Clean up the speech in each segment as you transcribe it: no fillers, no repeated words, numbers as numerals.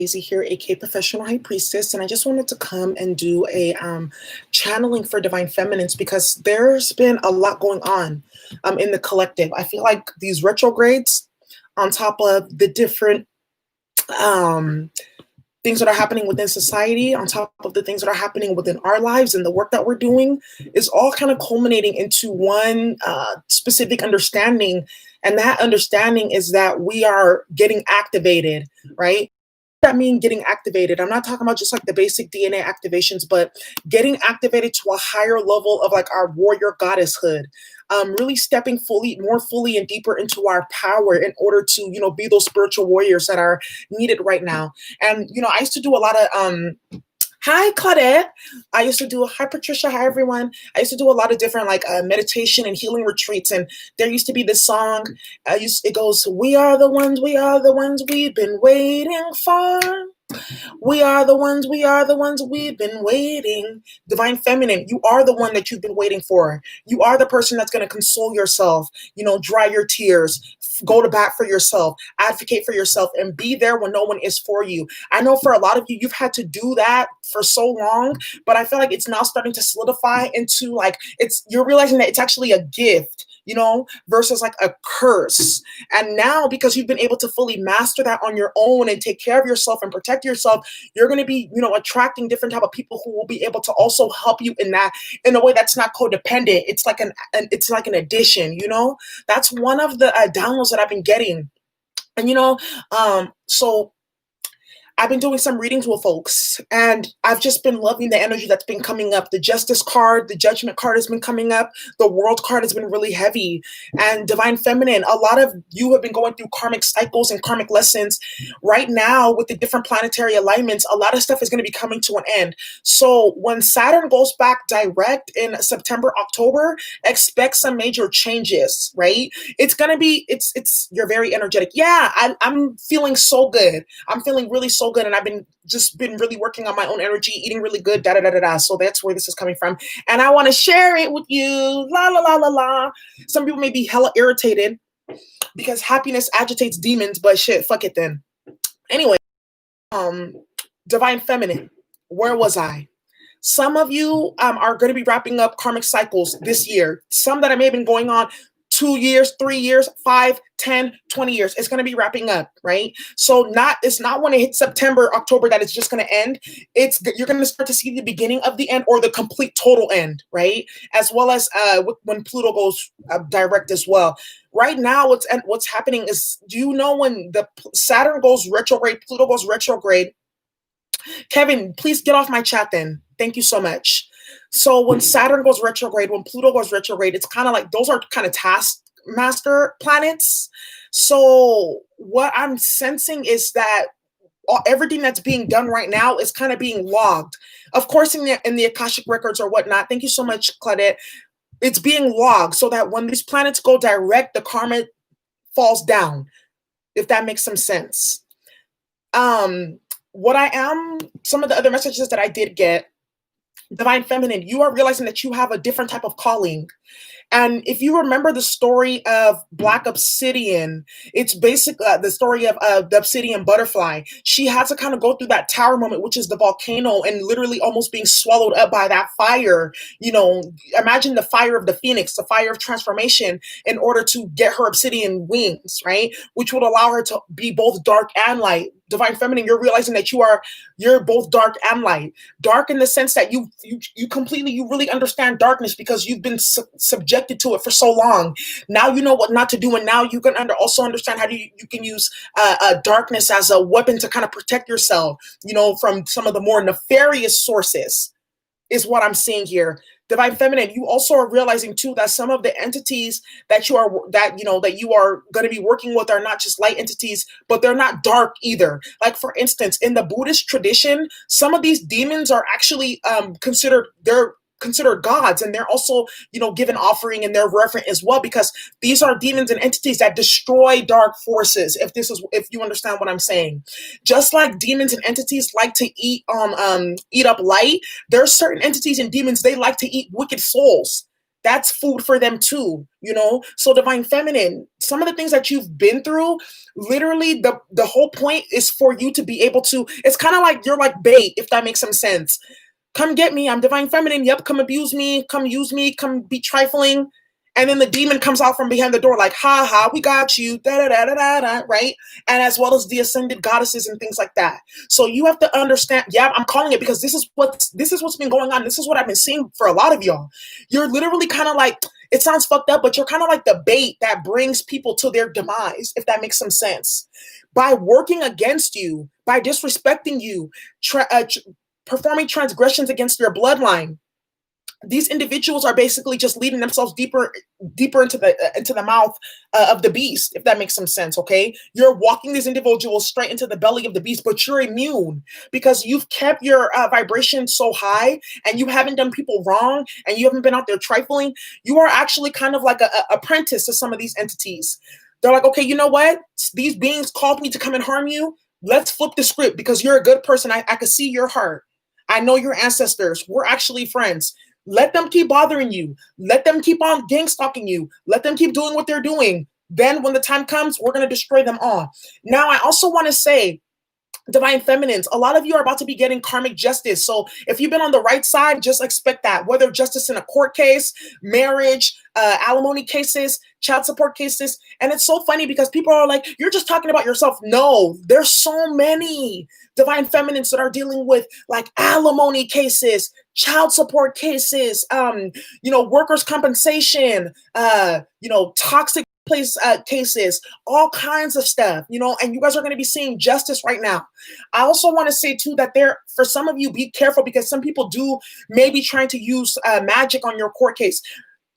Daisy here, aka Professional High Priestess, and I just wanted to come and do a channeling for Divine Feminines because there's been a lot going on in the collective. I feel like these retrogrades, on top of the different um, things that are happening within society, on top of the things that are happening within our lives and the work that we're doing, is all kind of culminating into one specific understanding. And that understanding is that we are getting activated, right? That mean getting activated? I'm not talking about just like the basic DNA activations, but getting activated to a higher level of like our warrior goddesshood. Really stepping more fully and deeper into our power in order to, be those spiritual warriors that are needed right now. And I used to do a lot of hi, Claudette. Hi, Patricia. Hi, everyone. I used to do a lot of different like meditation and healing retreats. And there used to be this song. It goes, we are the ones we've been waiting for. We are the ones we've been waiting. Divine Feminine, you are the one that you've been waiting for. You are the person that's going to console yourself, dry your tears, go to bat for yourself, advocate for yourself, and be there when no one is for you. I know for a lot of you, you've had to do that for so long, but I feel like it's now starting to solidify into like, you're realizing that it's actually a gift, versus like a curse. And now, because you've been able to fully master that on your own and take care of yourself and protect yourself, you're going to be, attracting different type of people who will be able to also help you in that, in a way that's not codependent. It's like an addition, That's one of the downloads that I've been getting. And, so I've been doing some readings with folks, and I've just been loving the energy that's been coming up. The Justice card, the Judgment card has been coming up. The World card has been really heavy. And Divine Feminine, a lot of you have been going through karmic cycles and karmic lessons. Right now, with the different planetary alignments, a lot of stuff is going to be coming to an end. So when Saturn goes back direct in September, October, expect some major changes, right? It's going to be, you're very energetic. Yeah, I'm feeling so good. I'm feeling really so good, and I've been really working on my own energy, eating really good, da da da da da. So that's where this is coming from, and I want to share it with you. La la la la la. Some people may be hella irritated because happiness agitates demons, but shit, fuck it then. Anyway, Divine Feminine, where was I? Some of you are going to be wrapping up karmic cycles this year. Some that may have been going on 2 years, 3 years, 5, 10, 20 years. It's going to be wrapping up, right? So it's not when it hits September, October that it's just going to end. You're going to start to see the beginning of the end or the complete total end, right? As well as when Pluto goes direct as well. Right now, what's happening is, do you know when the Saturn goes retrograde, Pluto goes retrograde? Kevin, please get off my chat then. Thank you so much. So when Saturn goes retrograde, when Pluto goes retrograde, it's kind of like those are kind of taskmaster planets. So what I'm sensing is that everything that's being done right now is kind of being logged. Of course, in the Akashic records or whatnot. Thank you so much, Claudette. It's being logged so that when these planets go direct, the karma falls down, if that makes some sense. Some of the other messages that I did get, Divine Feminine, you are realizing that you have a different type of calling. And if you remember the story of Black Obsidian, it's basically the story of the obsidian butterfly. She had to kind of go through that tower moment, which is the volcano, and literally almost being swallowed up by that fire. Imagine the fire of the phoenix, the fire of transformation, in order to get her obsidian wings, right? Which would allow her to be both dark and light. Divine Feminine, you're realizing that you're both dark and light. Dark in the sense that you really understand darkness because you've been subjected to it for so long. Now you know what not to do, and now you can also understand how you can use darkness as a weapon to kind of protect yourself, from some of the more nefarious sources, is what I'm seeing here. Divine Feminine, you also are realizing too that some of the entities that you are going to be working with are not just light entities, but they're not dark either. Like for instance, in the Buddhist tradition, some of these demons are actually considered gods, and they're also given offering and they're reverent as well, because these are demons and entities that destroy dark forces, if you understand what I'm saying. Just like demons and entities like to eat up light, there are certain entities and demons, they like to eat wicked souls. that's food for them too, you know? So divine feminine, some of the things that you've been through, literally the whole point is for you to be able to, it's kind of like you're like bait, if that makes some sense. Come get me. I'm divine feminine. Yep. Come abuse me. Come use me. Come be trifling. And then the demon comes out from behind the door, like, ha ha, we got you, da da da da da da, right? And as well as the ascended goddesses and things like that. So you have to understand. Yeah, I'm calling it because this is what's been going on. This is what I've been seeing for a lot of y'all. You're literally kind of like, it sounds fucked up, but you're kind of like the bait that brings people to their demise, if that makes some sense. By working against you, by disrespecting you, performing transgressions against your bloodline, these individuals are basically just leading themselves deeper into the mouth of the beast, if that makes some sense. Okay, you're walking these individuals straight into the belly of the beast, but you're immune because you've kept your vibration so high, and you haven't done people wrong, and you haven't been out there trifling. You are actually kind of like a apprentice to some of these entities. They're like, okay, you know what, these beings called me to come and harm you. Let's flip the script because you're a good person. I can see your heart. I know your ancestors. We're actually friends. Let them keep bothering you. Let them keep on gang stalking you. Let them keep doing what they're doing. Then when the time comes, we're going to destroy them all. Now, I also want to say, divine feminines, a lot of you are about to be getting karmic justice. So if you've been on the right side, just expect that. Whether justice in a court case, marriage, alimony cases, child support cases. And it's so funny because people are like, you're just talking about yourself. No, there's so many divine feminines that are dealing with like alimony cases, child support cases, workers' compensation, toxic place cases, all kinds of stuff, and you guys are going to be seeing justice right now. I also want to say too that for some of you, be careful because some people do maybe trying to use magic on your court case.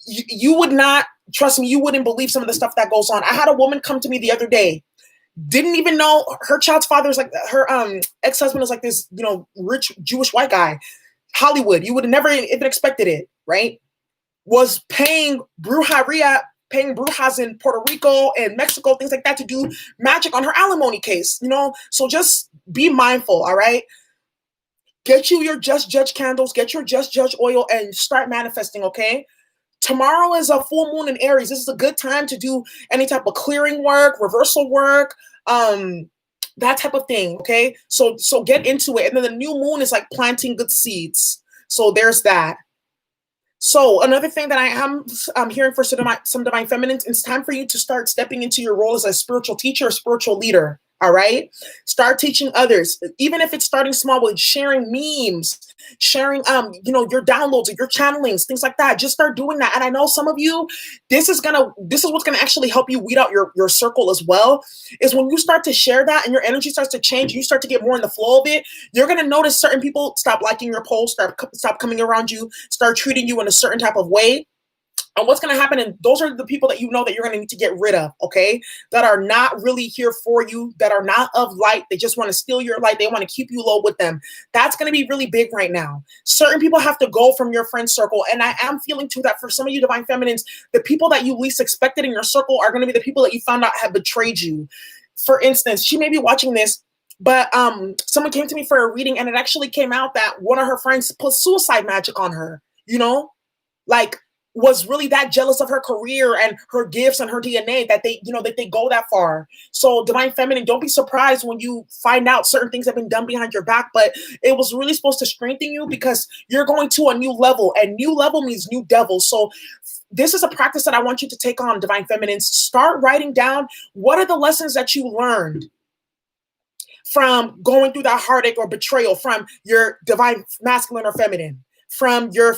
You would not, trust me, you wouldn't believe some of the stuff that goes on. I had a woman come to me the other day, didn't even know her child's father is like, her ex-husband is like this, rich Jewish white guy, Hollywood. You would have never even expected it, right? Was paying brujas in Puerto Rico and Mexico, things like that, to do magic on her alimony case, So just be mindful, all right? Get you your Just Judge candles, get your Just Judge oil, and start manifesting, okay? Tomorrow is a full moon in Aries. This is a good time to do any type of clearing work, reversal work, that type of thing, okay? So get into it. And then the new moon is like planting good seeds. So there's that. So another thing that I'm hearing for some divine feminines, it's time for you to start stepping into your role as a spiritual teacher, a spiritual leader. All right. Start teaching others, even if it's starting small with sharing memes, sharing, your downloads or your channelings, things like that. Just start doing that. And I know some of you, this is what's going to actually help you weed out your circle as well, is when you start to share that and your energy starts to change, you start to get more in the flow of it. You're going to notice certain people stop liking your posts, stop coming around you, start treating you in a certain type of way. And what's going to happen, and those are the people that you know that you're going to need to get rid of, okay? That are not really here for you, that are not of light. They just want to steal your light. They want to keep you low with them. That's going to be really big right now. Certain people have to go from your friend circle. And I am feeling too that for some of you divine feminines, the people that you least expected in your circle are going to be the people that you found out have betrayed you. For instance, she may be watching this, but someone came to me for a reading, and it actually came out that one of her friends put suicide magic on her, like was really that jealous of her career and her gifts and her DNA that they go that far. So divine feminine, don't be surprised when you find out certain things have been done behind your back, but it was really supposed to strengthen you because you're going to a new level, and new level means new devil. So this is a practice that I want you to take on, divine feminines. Start writing down what are the lessons that you learned from going through that heartache or betrayal from your divine masculine or feminine, from your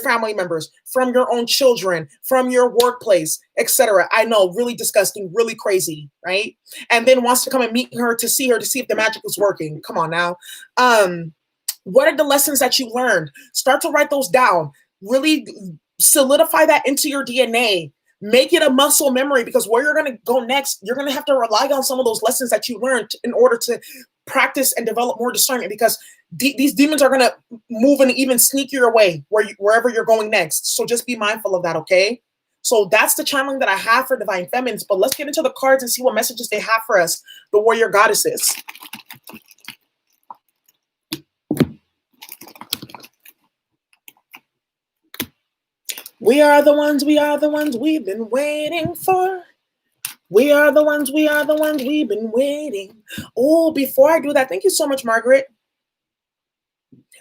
family members, from your own children, from your workplace, etc. I know, really disgusting, really crazy, right? And then wants to come and meet her to see if the magic was working. Come on now. What are the lessons that you learned? Start to write those down. Really solidify that into your DNA. Make it a muscle memory, because where you're going to go next, you're going to have to rely on some of those lessons that you learned in order to practice and develop more discernment, because these demons are going to move in an even sneakier way wherever you're going next. So just be mindful of that, okay? So that's the channeling that I have for divine feminines. But let's get into the cards and see what messages they have for us, the warrior goddesses. We are the ones, we are the ones we've been waiting for. We are the ones, we are the ones we've been waiting. Oh, before I do that, thank you so much, Margaret.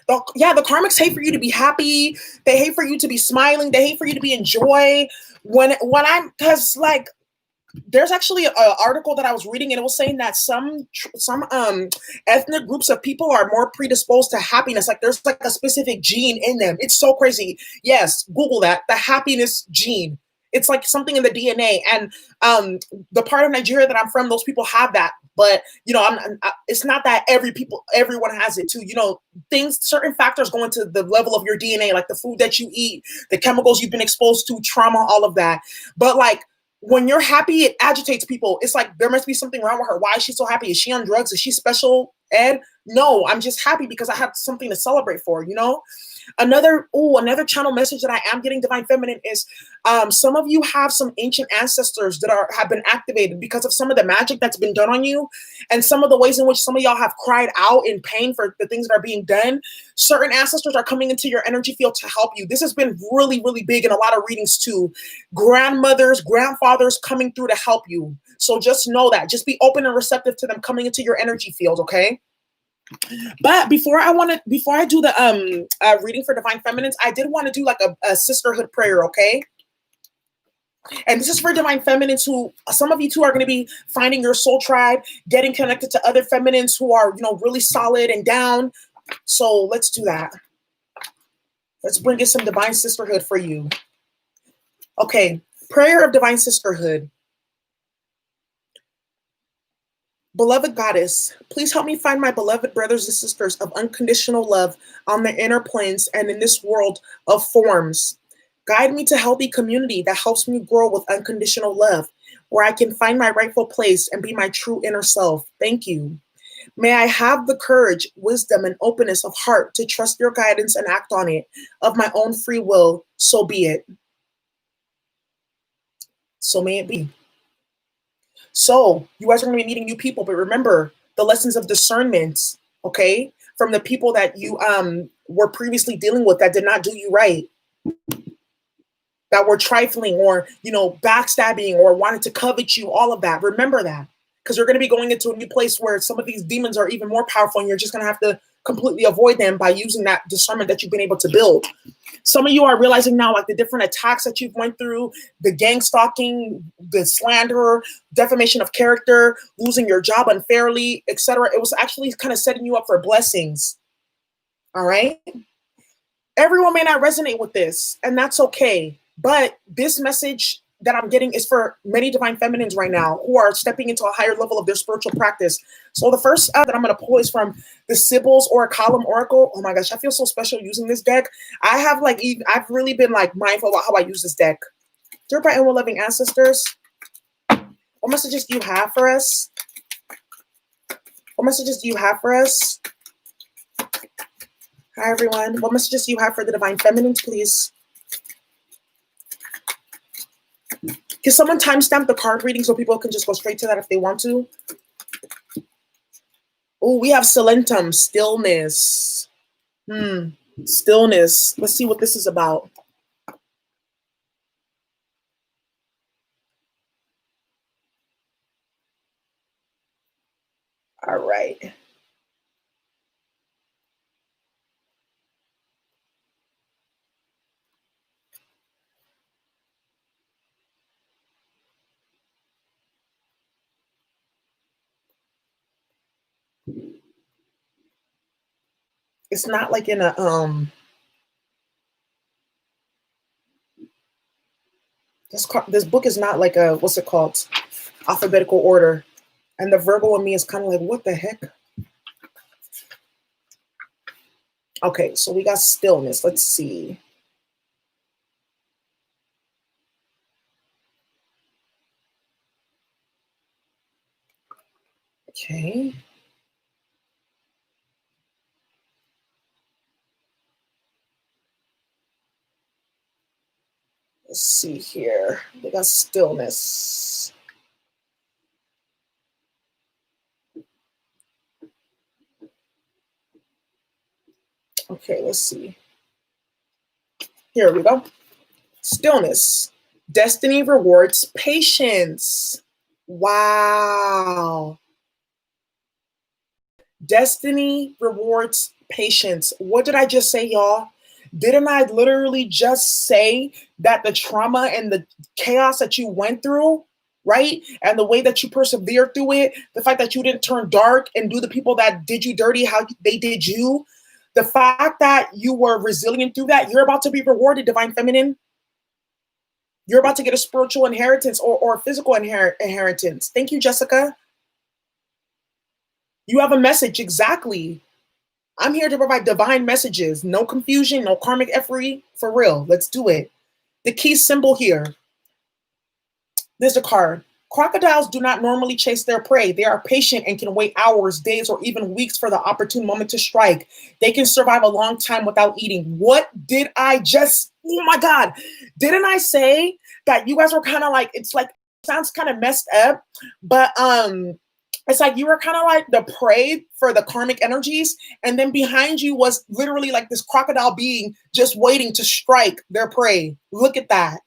The karmics hate for you to be happy. They hate for you to be smiling. They hate for you to be in joy. When I'm, because like there's actually an article that I was reading, and it was saying that some ethnic groups of people are more predisposed to happiness. Like there's like a specific gene in them. It's so crazy. Yes, Google that. The happiness gene. It's like something in the DNA. And the part of Nigeria that I'm from, those people have that. But you know, it's not that everyone has it too. You know, certain factors go into the level of your DNA, like the food that you eat, the chemicals you've been exposed to, trauma, all of that. But like when you're happy, it agitates people. It's like there must be something wrong with her. Why is she so happy? Is she on drugs? Is she special ed? No, I'm just happy because I have something to celebrate for, you know? Another channel message that I am getting, Divine Feminine, is some of you have some ancient ancestors that have been activated because of some of the magic that's been done on you, and some of the ways in which some of y'all have cried out in pain for the things that are being done. Certain ancestors are coming into your energy field to help you. This has been really, really big in a lot of readings too. Grandmothers, grandfathers coming through to help you. So just know that. Just be open and receptive to them coming into your energy field, okay? But before I do the reading for Divine Feminines, I did want to do like a sisterhood prayer, okay? And this is for Divine Feminines who, some of you too are going to be finding your soul tribe, getting connected to other feminines who are, you know, really solid and down. So let's do that. Let's bring in some Divine Sisterhood for you. Okay, prayer of Divine Sisterhood. Beloved Goddess, please help me find my beloved brothers and sisters of unconditional love on the inner planes and in this world of forms. Guide me to healthy community that helps me grow with unconditional love, where I can find my rightful place and be my true inner self. Thank you. May I have the courage, wisdom, and openness of heart to trust your guidance and act on it of my own free will. So be it. So may it be. So you guys are going to be meeting new people, but remember the lessons of discernment, okay? From the people that you were previously dealing with that did not do you right, that were trifling or, you know, backstabbing or wanted to covet you, all of that. Remember that, because you're going to be going into a new place where some of these demons are even more powerful, and you're just going to have to completely avoid them by using that discernment that you've been able to build. Some of you are realizing now, like the different attacks that you've went through, the gang stalking, the slander, defamation of character, losing your job unfairly, etc. It was actually kind of setting you up for blessings. All right. Everyone may not resonate with this, and that's okay. But this message that I'm getting is for many Divine Feminines right now who are stepping into a higher level of their spiritual practice. So the first that I'm going to pull is from the Sibyl's Oracleum Oracle. Oh my gosh, I feel so special using this deck. I've really been like mindful about how I use this deck. Dear bright and well-loving ancestors, what messages do you have for us? What messages do you have for us? Hi everyone. What messages do you have for the Divine Feminines, please? Can someone timestamp the card reading so people can just go straight to that if they want to? Oh, we have Silentum, stillness. Stillness. Let's see what this is about. All right. It's not like in a this book is not like a, what's it called, alphabetical order, and the Virgo in me is kind of like, what the heck? Okay, so we got stillness. Let's see. Okay. Let's see here. We got stillness. Okay, let's see. Here we go. Stillness. Destiny rewards patience. Wow. Destiny rewards patience. What did I just say, y'all? Didn't I literally just say that the trauma and the chaos that you went through, right? And the way that you persevered through it, the fact that you didn't turn dark and do the people that did you dirty how they did you, the fact that you were resilient through that, you're about to be rewarded, Divine Feminine. You're about to get a spiritual inheritance or a physical inheritance. Thank you, Jessica. You have a message, exactly. I'm here to provide divine messages. No confusion, no karmic effery. For real, let's do it. The key symbol here. There's a card. Crocodiles do not normally chase their prey. They are patient and can wait hours, days, or even weeks for the opportune moment to strike. They can survive a long time without eating. What did I just, oh my God. Didn't I say that you guys were kind of like, it's like, sounds kind of messed up, but it's like you were kind of like the prey for the karmic energies, and then behind you was literally like this crocodile being just waiting to strike their prey. Look at that.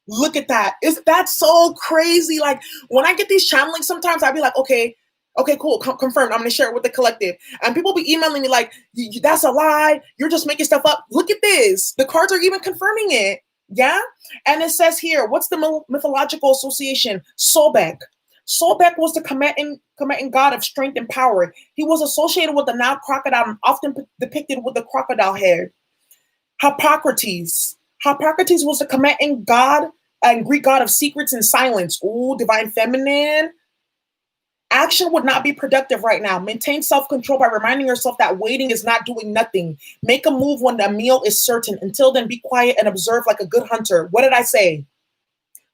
Look at that. Is that so crazy? Like when I get these channelings, sometimes I'd be like, okay, cool, confirmed. I'm going to share it with the collective. And people be emailing me like, that's a lie. You're just making stuff up. Look at this. The cards are even confirming it. Yeah. And it says here, what's the mythological association? Sobek. Sobek was the Kemetic god of strength and power. He was associated with the Nile crocodile and often depicted with the crocodile head. Hippocrates. Hippocrates was the Kemetic god and Greek god of secrets and silence. Ooh, Divine Feminine. Action would not be productive right now. Maintain self-control by reminding yourself that waiting is not doing nothing. Make a move when the meal is certain. Until then, be quiet and observe like a good hunter. What did I say?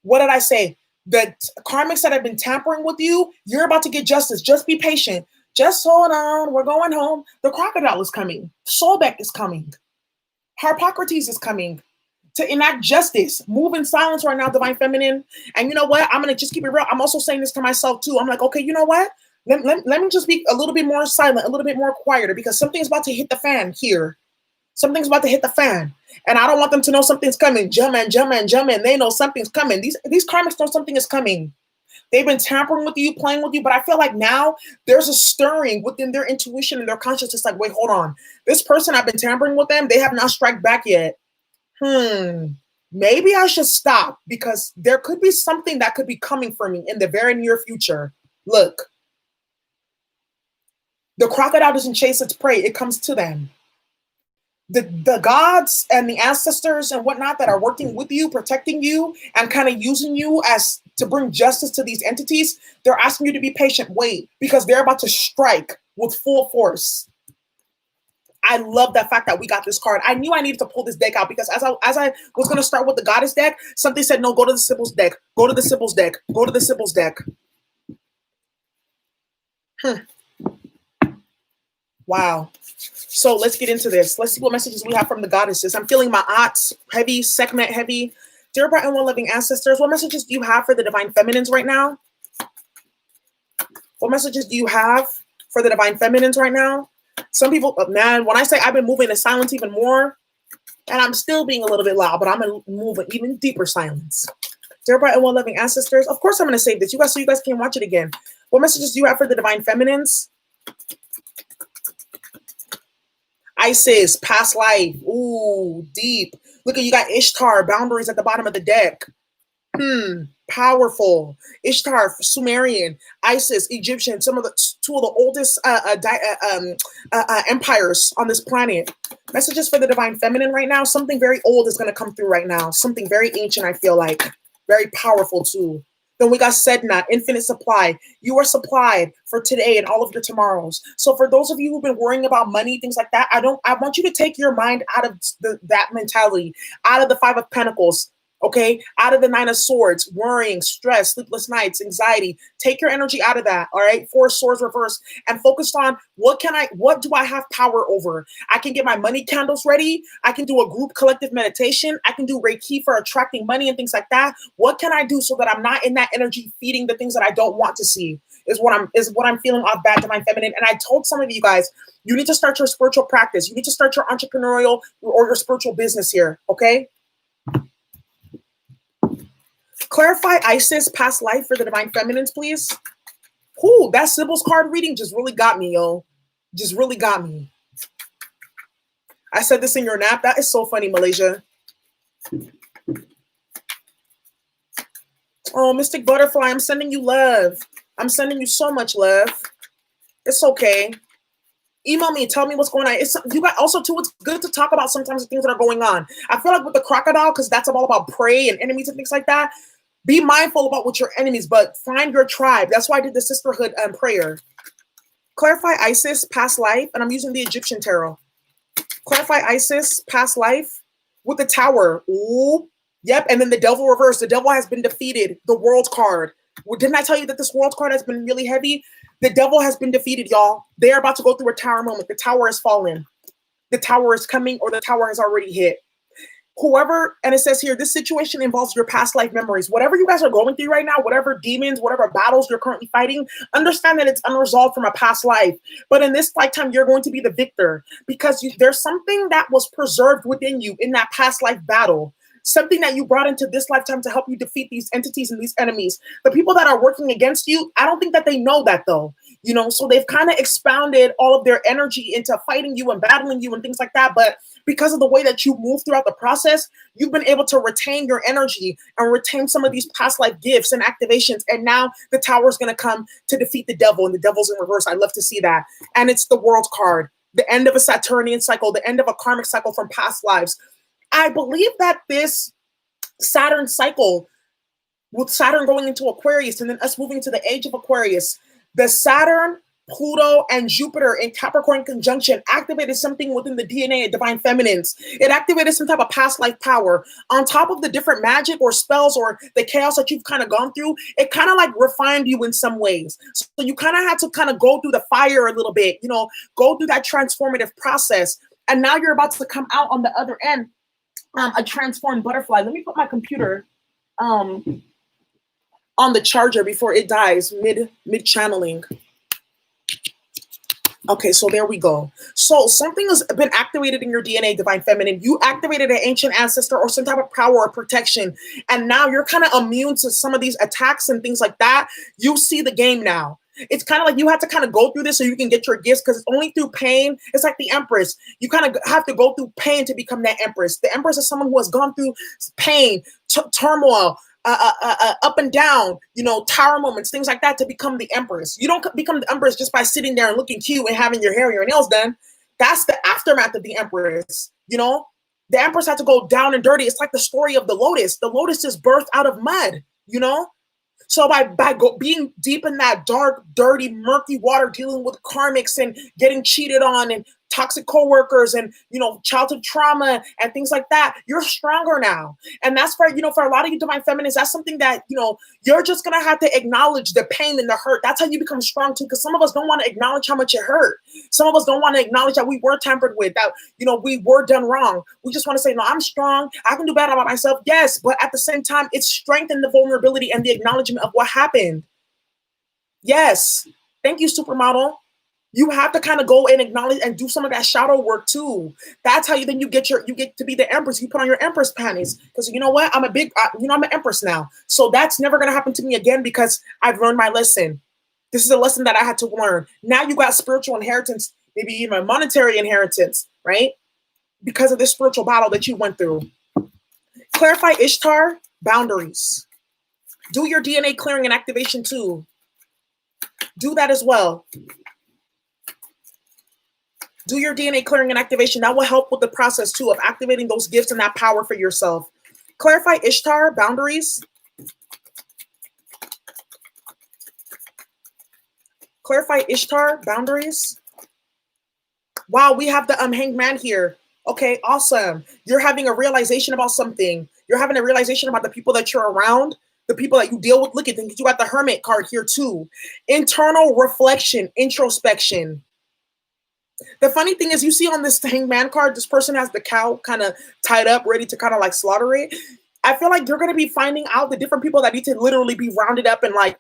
What did I say? The karmics that have been tampering with you, you're about to get justice. Just be patient. Just hold on. We're going home. The crocodile is coming. Sobek is coming. Hippocrates is coming to enact justice. Move in silence right now, Divine Feminine. And you know what? I'm going to just keep it real. I'm also saying this to myself too. I'm like, okay, you know what? Let me just be a little bit more silent, a little bit more quieter, because something's about to hit the fan here. Something's about to hit the fan. And I don't want them to know something's coming. Jumping. They know something's coming. These karmics know something is coming. They've been tampering with you, playing with you, but I feel like now there's a stirring within their intuition and their consciousness. Like, wait, hold on. This person, I've been tampering with them. They have not struck back yet. Maybe I should stop, because there could be something that could be coming for me in the very near future. Look, the crocodile doesn't chase its prey. It comes to them. The gods and the ancestors and whatnot that are working with you, protecting you, and kind of using you as to bring justice to these entities, they're asking you to be patient. Wait, because they're about to strike with full force. I love the fact that we got this card. I knew I needed to pull this deck out, because as I was going to start with the goddess deck, something said, no, go to the Symbols deck. Go to the Symbols deck. Go to the Symbols deck. Wow. So let's get into this. Let's see what messages we have from the goddesses. I'm feeling my aughts heavy, segment heavy. Dear bright and well-living ancestors, what messages do you have for the Divine Feminines right now? What messages do you have for the Divine Feminines right now? Some people, man, when I say I've been moving in silence even more, and I'm still being a little bit loud, but I'm going to move in even deeper silence. Dear bright and well-living ancestors, of course I'm going to save this, you guys, so you guys can watch it again. What messages do you have for the Divine Feminines? Isis, past life. Ooh, deep. Look at, you got Ishtar, boundaries at the bottom of the deck. Powerful. Ishtar, Sumerian, Isis, Egyptian, two of the oldest empires on this planet. Messages for the Divine Feminine right now. Something very old is going to come through right now. Something very ancient, I feel like. Very powerful too. Then we got Sedna, infinite supply. You are supplied for today and all of your tomorrows. So for those of you who've been worrying about money, things like that, I want you to take your mind out of that mentality, out of the Five of Pentacles. Okay, out of the Nine of Swords, worrying, stress, sleepless nights, anxiety. Take your energy out of that. All right, Four of Swords reversed, and focused on what do I have power over? I can get my money candles ready. I can do a group collective meditation. I can do Reiki for attracting money and things like that. What can I do so that I'm not in that energy feeding the things that I don't want to see? Is what I'm feeling off bad Divine Feminine. And I told some of you guys, you need to start your spiritual practice. You need to start your entrepreneurial or your spiritual business here. Okay. Clarify Isis past life for the divine feminines, please. Whoo, that Sybil's card reading just really got me, yo. Just really got me. I said this in your nap. That is so funny, Malaysia. Oh, Mystic Butterfly, I'm sending you love. I'm sending you so much love. It's okay. Email me, tell me what's going on. It's you got also too. It's good to talk about sometimes the things that are going on. I feel like with the crocodile, because that's all about prey and enemies and things like that. Be mindful about what your enemies, but find your tribe. That's why I did the sisterhood prayer. Clarify Isis past life, and I'm using the Egyptian tarot. Clarify Isis past life with the tower. Ooh, yep, and then the devil reverse. The devil has been defeated. The world card. Well, didn't I tell you that this world card has been really heavy? The devil has been defeated, y'all. They are about to go through a tower moment. The tower has fallen. The tower is coming, or the tower has already hit. Whoever, and it says here, this situation involves your past life memories. Whatever you guys are going through right now, whatever demons, whatever battles you're currently fighting, understand that it's unresolved from a past life. But in this lifetime, you're going to be the victor because there's something that was preserved within you in that past life battle. Something that you brought into this lifetime to help you defeat these entities and these enemies. The people that are working against you, I don't think that they know that though. You know, so they've kind of expounded all of their energy into fighting you and battling you and things like that. But because of the way that you move throughout the process, you've been able to retain your energy and retain some of these past life gifts and activations. And now the tower is going to come to defeat the devil, and the devil's in reverse. I love to see that. And it's the world card, the end of a Saturnian cycle, the end of a karmic cycle from past lives. I believe that this Saturn cycle, with Saturn going into Aquarius and then us moving to the age of Aquarius, the Saturn, Pluto, and Jupiter in Capricorn conjunction activated something within the DNA of divine feminines. It activated some type of past life power. On top of the different magic or spells or the chaos that you've kind of gone through, it kind of like refined you in some ways. So you kind of had to kind of go through the fire a little bit, you know, go through that transformative process. And now you're about to come out on the other end, a transformed butterfly. Let me put my computer on the charger before it dies mid channeling. Okay, so there we go. So something has been activated in your DNA, divine feminine. You activated an ancient ancestor or some type of power or protection, and now you're kind of immune to some of these attacks and things like that. You see the game now. It's kind of like you have to kind of go through this so you can get your gifts, because it's only through pain. It's like the Empress. You kind of have to go through pain to become that Empress. The Empress is someone who has gone through pain, turmoil, up and down, you know, tower moments, things like that to become the Empress. You don't become the Empress just by sitting there and looking cute and having your hair and your nails done. That's the aftermath of the Empress, you know? The Empress had to go down and dirty. It's like the story of the lotus. The lotus is birthed out of mud, you know? So by being deep in that dark, dirty, murky water, dealing with karmics and getting cheated on and toxic coworkers and, you know, childhood trauma and things like that, you're stronger now. And that's for, you know, for a lot of you divine feminists, that's something that, you know, you're just going to have to acknowledge the pain and the hurt. That's how you become strong too, because some of us don't want to acknowledge how much it hurt. Some of us don't want to acknowledge that we were tampered with, that, you know, we were done wrong. We just want to say, no, I'm strong. I can do better about myself. Yes, but at the same time, it's strengthened the vulnerability and the acknowledgement of what happened. Yes. Thank you, supermodel. You have to kind of go and acknowledge and do some of that shadow work too. That's how you get to be the Empress. You put on your Empress panties because you know what? I'm I'm an Empress now. So that's never going to happen to me again because I've learned my lesson. This is a lesson that I had to learn. Now you got spiritual inheritance, maybe even a monetary inheritance, right? Because of this spiritual battle that you went through. Clarify Ishtar boundaries. Do your DNA clearing and activation too. Do that as well. Do your DNA clearing and activation. That will help with the process too of activating those gifts and that power for yourself. Clarify Ishtar boundaries. Clarify Ishtar boundaries. Wow, we have the Hanged Man here. Okay, awesome. You're having a realization about something. You're having a realization about the people that you're around, the people that you deal with. Look at them. You got the Hermit card here too. Internal reflection, introspection. The funny thing is, you see on this Hanged Man card, this person has the cow kind of tied up, ready to kind of like slaughter it. I feel like you're going to be finding out the different people that need to literally be rounded up and like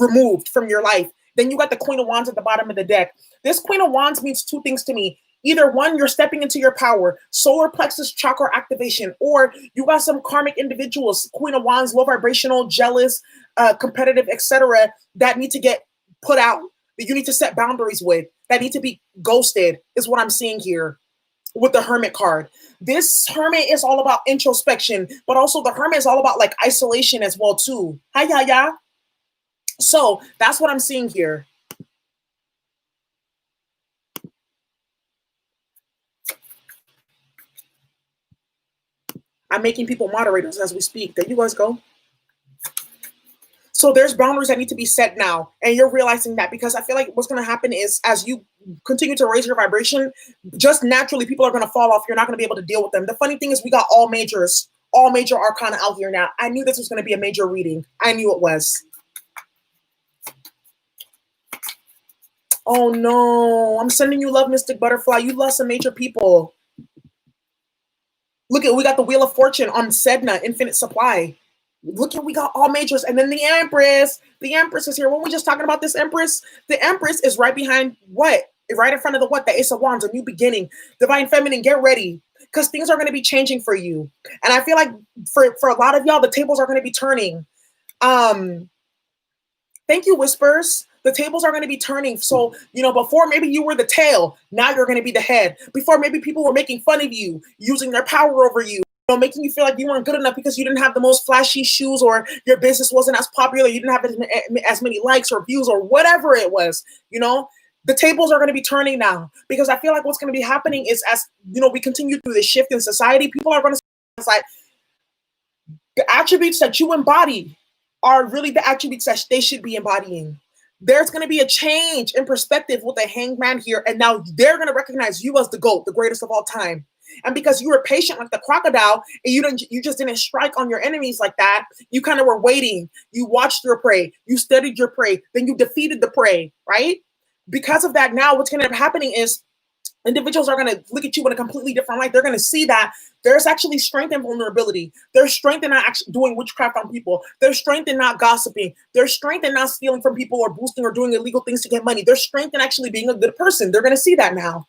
removed from your life. Then you got the Queen of Wands at the bottom of the deck. This Queen of Wands means two things to me. Either one, you're stepping into your power, solar plexus chakra activation, or you got some karmic individuals, Queen of Wands, low vibrational, jealous, competitive, etc., that need to get put out, that you need to set boundaries with, that need to be ghosted, is what I'm seeing here with the Hermit card. This Hermit is all about introspection, but also the Hermit is all about like isolation as well too. Hi, yeah. So that's what I'm seeing here. I'm making people moderators as we speak. There you guys go. So there's boundaries that need to be set now. And you're realizing that, because I feel like what's going to happen is as you continue to raise your vibration, just naturally people are going to fall off. You're not going to be able to deal with them. The funny thing is we got all major arcana out here now. I knew this was going to be a major reading. I knew it was. Oh no, I'm sending you love, Mystic Butterfly. You lost some major people. Look at, we got the Wheel of Fortune on Sedna, Infinite Supply. Look at, we got all majors. And then the Empress. The Empress is here. When we just talking about this Empress, the Empress is right behind what? Right in front of the what? The Ace of Wands, a new beginning. Divine Feminine, get ready. Because things are going to be changing for you. And I feel like for a lot of y'all, the tables are going to be turning. Thank you, Whispers. The tables are going to be turning. So, before maybe you were the tail, now you're going to be the head. Before maybe people were making fun of you, using their power over you, making you feel like you weren't good enough because you didn't have the most flashy shoes, or your business wasn't as popular, you didn't have as many likes or views or whatever it was, the tables are going to be turning now, because I feel like what's going to be happening is, as we continue through this shift in society, people are going to see like the attributes that you embody are really the attributes that they should be embodying. There's going to be a change in perspective with the Hangman here, and now they're going to recognize you as the GOAT, the greatest of all time. And because you were patient like the crocodile, and you just didn't strike on your enemies like that, you kind of were waiting. You watched your prey, you studied your prey, then you defeated the prey, right? Because of that, now what's going to end up happening is individuals are going to look at you in a completely different light. They're going to see that there's actually strength in vulnerability. There's strength in not actually doing witchcraft on people. There's strength in not gossiping. There's strength in not stealing from people or boosting or doing illegal things to get money. There's strength in actually being a good person. They're going to see that now.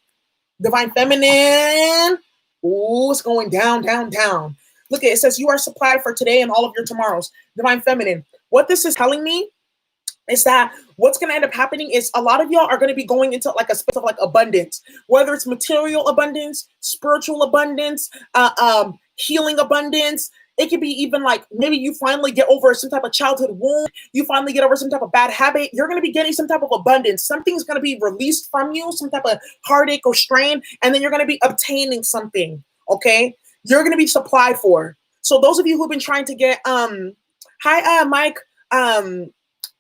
Divine Feminine. Ooh, it's going down, down, down. Look, it says you are supplied for today and all of your tomorrows. Divine Feminine. What this is telling me is that what's going to end up happening is a lot of y'all are going to be going into like a space of like abundance, whether it's material abundance, spiritual abundance, healing abundance. It could be even like maybe you finally get over some type of childhood wound. You finally get over some type of bad habit. You're going to be getting some type of abundance. Something's going to be released from you, some type of heartache or strain, and then you're going to be obtaining something, okay? You're going to be supplied for. So those of you who've been trying to get, hi, Mike,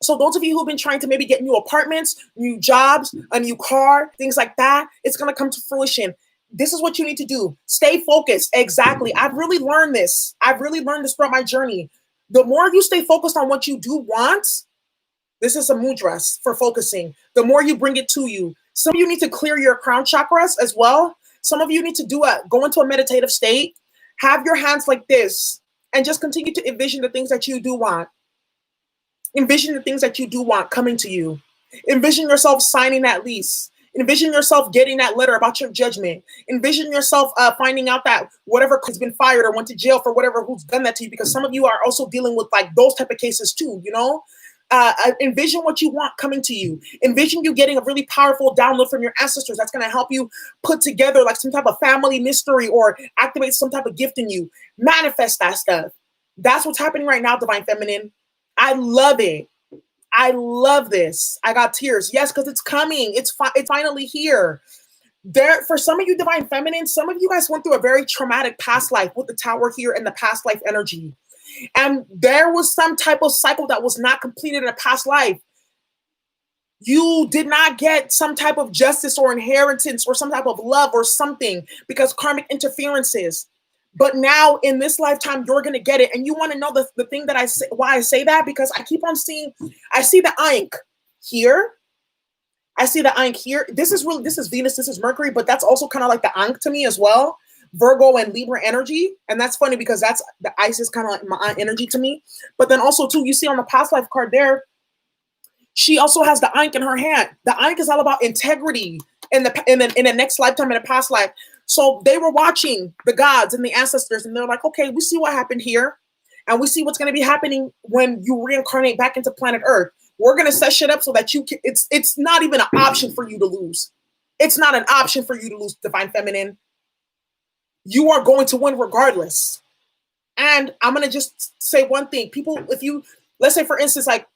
so those of you who've been trying to maybe get new apartments, new jobs, a new car, things like that, it's going to come to fruition. This is what you need to do. Stay focused. Exactly. I've really learned this. I've really learned this throughout my journey. The more you stay focused on what you do want, this is a mudras for focusing. The more you bring it to you. Some of you need to clear your crown chakras as well. Some of you need to go into a meditative state, have your hands like this, and just continue to envision the things that you do want. Envision the things that you do want coming to you. Envision yourself signing that lease. Envision yourself getting that letter about your judgment. Envision yourself finding out that whatever has been fired or went to jail for whatever who's done that to you, because some of you are also dealing with like those type of cases too, envision what you want coming to you. Envision you getting a really powerful download from your ancestors that's going to help you put together like some type of family mystery or activate some type of gift in you. Manifest that stuff. That's what's happening right now, Divine Feminine. I love it. I love this. I got tears. Yes, because it's coming. It's finally here. There, for some of you Divine Feminine, some of you guys went through a very traumatic past life with the Tower here and the past life energy. And there was some type of cycle that was not completed in a past life. You did not get some type of justice or inheritance or some type of love or something because karmic interferences. But now in this lifetime, you're going to get it. And you want to know the thing that I say, why I say that? Because I keep on seeing, I see the Ankh here. I see the Ankh here. This is Venus, this is Mercury, but that's also kind of like the Ankh to me as well. Virgo and Libra energy. And that's funny because that's the ice is kind of like my energy to me. But then also too, you see on the past life card there, she also has the Ankh in her hand. The Ankh is all about integrity in the next lifetime, in a past life. So they were watching the gods and the ancestors, and they're like, okay, we see what happened here, and we see what's going to be happening when you reincarnate back into planet Earth. We're going to set shit up so that you can, it's not even an option for you to lose. It's not an option for you to lose, Divine Feminine. You are going to win regardless. And I'm going to just say one thing. People, if you, let's say for instance, like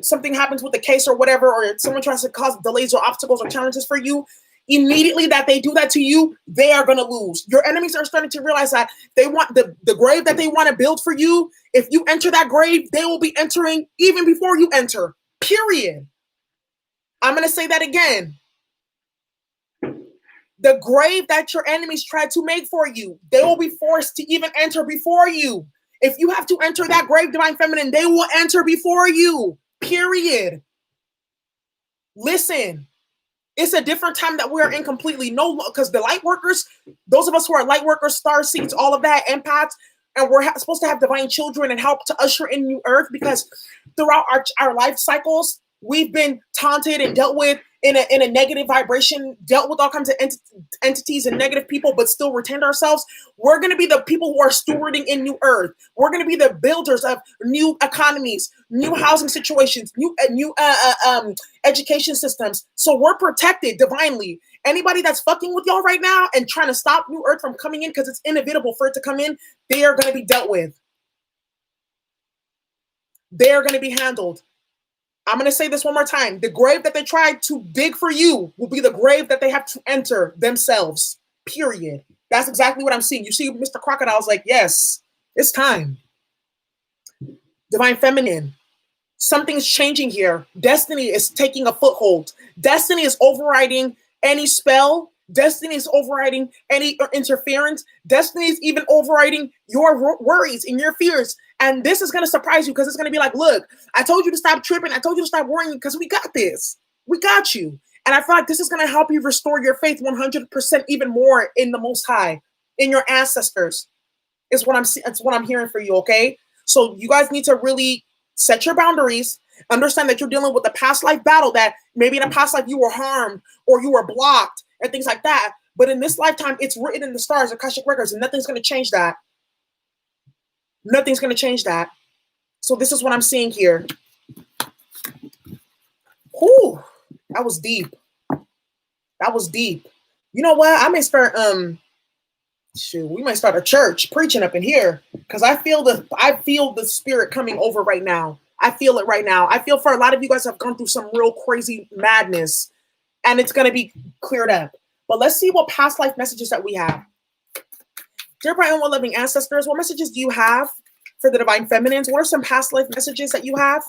something happens with the case or whatever, or someone tries to cause delays or obstacles or challenges for you, immediately that they do that to you, they are going to lose. Your enemies are starting to realize that they want the grave that they want to build for you. If you enter that grave, they will be entering even before you enter, period. I'm going to say that again. The grave that your enemies tried to make for you, they will be forced to even enter before you. If you have to enter that grave, Divine Feminine, they will enter before you, period. Listen, it's a different time that we're in completely. No, because the light workers, those of us who are light workers, star seeds, all of that, empaths, and we're supposed to have divine children and help to usher in new earth, because throughout our life cycles, we've been taunted and dealt with in a negative vibration, dealt with all kinds of entities and negative people, but still retained ourselves. We're going to be the people who are stewarding in new earth. We're going to be the builders of new economies, new housing situations, new education systems. So we're protected divinely. Anybody that's fucking with y'all right now and trying to stop new earth from coming in because it's inevitable for it to come in, they are going to be dealt with. They are going to be handled. I'm going to say this one more time. The grave that they tried to dig for you will be the grave that they have to enter themselves, period. That's exactly what I'm seeing. You see Mr. Crocodile's like, yes, it's time. Divine Feminine, something's changing here. Destiny is taking a foothold. Destiny is overriding any spell. Destiny is overriding any interference. Destiny is even overriding your worries and your fears. And this is going to surprise you, because it's going to be like, look, I told you to stop tripping. I told you to stop worrying, because we got this. We got you. And I feel like this is going to help you restore your faith 100% even more in the Most High, in your ancestors. It's what I'm hearing for you, okay? So you guys need to really set your boundaries. Understand that you're dealing with a past life battle, that maybe in a past life you were harmed or you were blocked and things like that. But in this lifetime, it's written in the stars, Akashic Records, and nothing's going to change that. Nothing's going to change that. So this is what I'm seeing here. Whew, that was deep. That was deep. You know what? I may start, we might start a church preaching up in here, because I feel the spirit coming over right now. I feel it right now. I feel for a lot of you guys have gone through some real crazy madness, and it's going to be cleared up. But let's see what past life messages that we have. Dear bright and well-loving ancestors, what messages do you have for the Divine Feminines? What are some past life messages that you have?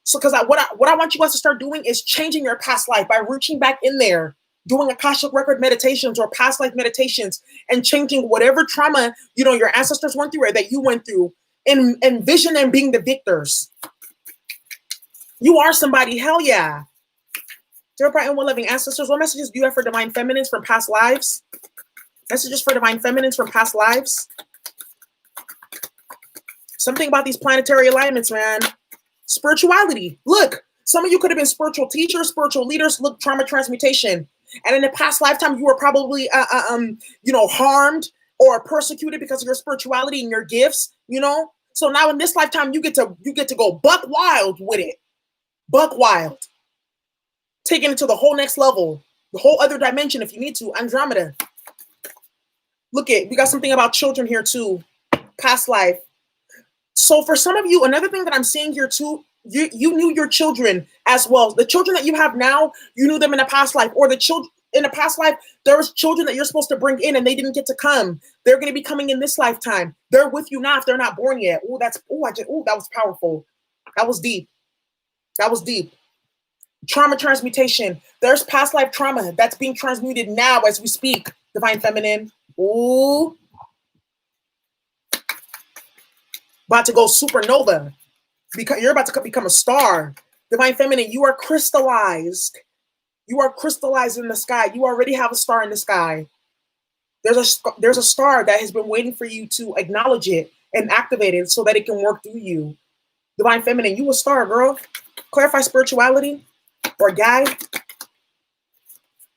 So, because what I want you guys to start doing is changing your past life by reaching back in there, doing Akashic Record meditations or past life meditations, and changing whatever trauma, your ancestors went through or that you went through, and envision them being the victors. You are somebody, hell yeah. Dear bright and well-loving ancestors, what messages do you have for Divine Feminines from past lives? Messages for Divine Feminines from past lives. Something about these planetary alignments, man. Spirituality. Look, some of you could have been spiritual teachers, spiritual leaders. Look, trauma transmutation. And in the past lifetime, you were probably, harmed or persecuted because of your spirituality and your gifts. So now in this lifetime, you get to go buck wild with it. Buck wild. Taking it to the whole next level, the whole other dimension if you need to. Andromeda. Look we got something about children here too. Past life. So for some of you, another thing that I'm seeing here too, you knew your children as well. The children that you have now, you knew them in a past life, or the children in a past life, there was children that you're supposed to bring in and they didn't get to come. They're going to be coming in this lifetime. They're with you now if they're not born yet. That was powerful. That was deep. That was deep. Trauma transmutation. There's past life trauma that's being transmuted now as we speak. Divine Feminine. Ooh. About to go supernova. Because you're about to become a star. Divine Feminine, you are crystallized. You are crystallized in the sky. You already have a star in the sky. There's a star that has been waiting for you to acknowledge it and activate it so that it can work through you. Divine Feminine, you a star, girl. Clarify spirituality or guide.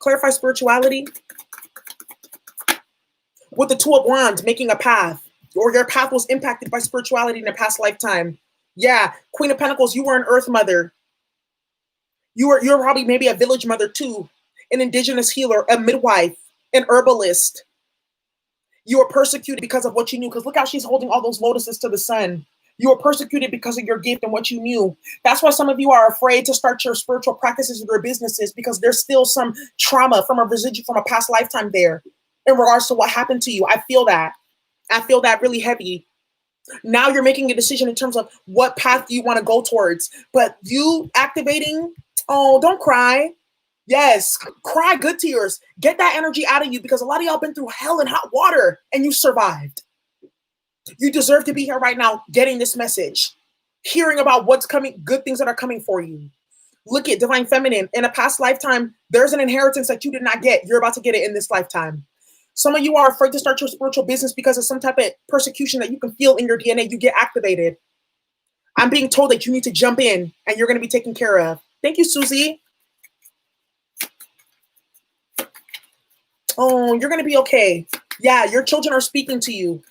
Clarify spirituality. With the Two of Wands, making a path, or your path was impacted by spirituality in a past lifetime. Yeah, Queen of Pentacles, you were an earth mother. You're probably maybe a village mother too, an indigenous healer, a midwife, an herbalist. You were persecuted because of what you knew. Because look how she's holding all those lotuses to the sun. You were persecuted because of your gift and what you knew. That's why some of you are afraid to start your spiritual practices or your businesses, because there's still some trauma from a residual from a past lifetime there in regards to what happened to you. I feel that. I feel that really heavy. Now you're making a decision in terms of what path you want to go towards. But you activating, oh, don't cry. Yes, cry good tears. Get that energy out of you, because a lot of y'all been through hell and hot water and you survived. You deserve to be here right now getting this message, hearing about what's coming, good things that are coming for you. Look at Divine Feminine. In a past lifetime, there's an inheritance that you did not get. You're about to get it in this lifetime. Some of you are afraid to start your spiritual business because of some type of persecution that you can feel in your DNA. You get activated. I'm being told that you need to jump in and you're going to be taken care of. Thank you, Susie. Oh, you're going to be okay. Yeah, your children are speaking to you.